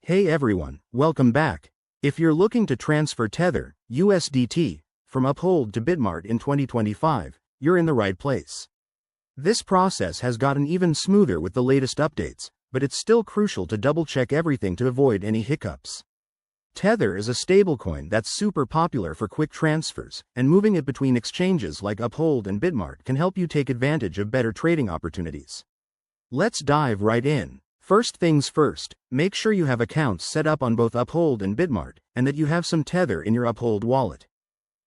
Hey everyone, welcome back. If you're looking to transfer Tether, USDT, from Uphold to Bitmart in 2025, you're in the right place. This process has gotten even smoother with the latest updates, but it's still crucial to double-check everything to avoid any hiccups. Tether is a stablecoin that's super popular for quick transfers, and moving it between exchanges like Uphold and Bitmart can help you take advantage of better trading opportunities. Let's dive right in. First things first, make sure you have accounts set up on both Uphold and Bitmart, and that you have some Tether in your Uphold wallet.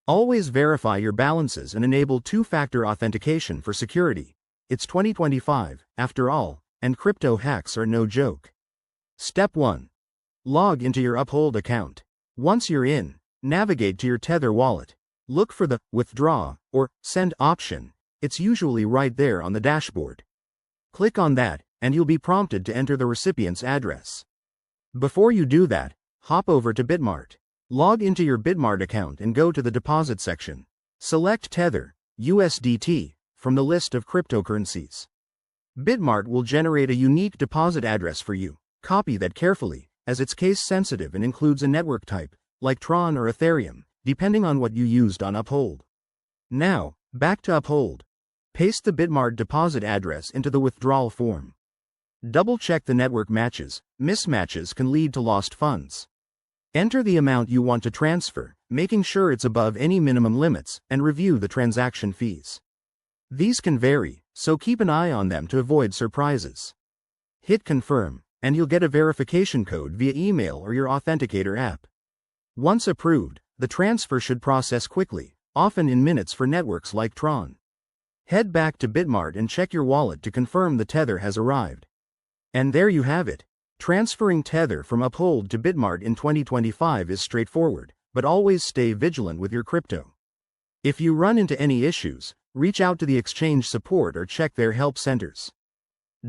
Always verify your balances and enable two-factor authentication for security. It's 2025, after all, and crypto hacks are no joke. Step 1. Log into your Uphold account. Once you're in, navigate to your Tether wallet. Look for the Withdraw or Send option. It's usually right there on the dashboard. Click on that, and you'll be prompted to enter the recipient's address. Before you do that, hop over to Bitmart. Log into your Bitmart account and go to the Deposit section. Select Tether, USDT, from the list of cryptocurrencies. Bitmart will generate a unique deposit address for you. Copy that carefully, as it's case-sensitive and includes a network type, like Tron or Ethereum, depending on what you used on Uphold. Now, back to Uphold. Paste the Bitmart deposit address into the withdrawal form. Double-check the network matches. Mismatches can lead to lost funds. Enter the amount you want to transfer, making sure it's above any minimum limits, and review the transaction fees. These can vary, so keep an eye on them to avoid surprises. Hit Confirm, and you'll get a verification code via email or your authenticator app. Once approved, the transfer should process quickly, often in minutes for networks like Tron. Head back to Bitmart and check your wallet to confirm the Tether has arrived. And there you have it. Transferring Tether from Uphold to Bitmart in 2025 is straightforward, but always stay vigilant with your crypto. If you run into any issues, reach out to the exchange support or check their help centers.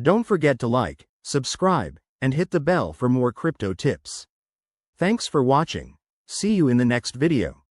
Don't forget to like, subscribe, and hit the bell for more crypto tips. Thanks for watching. See you in the next video.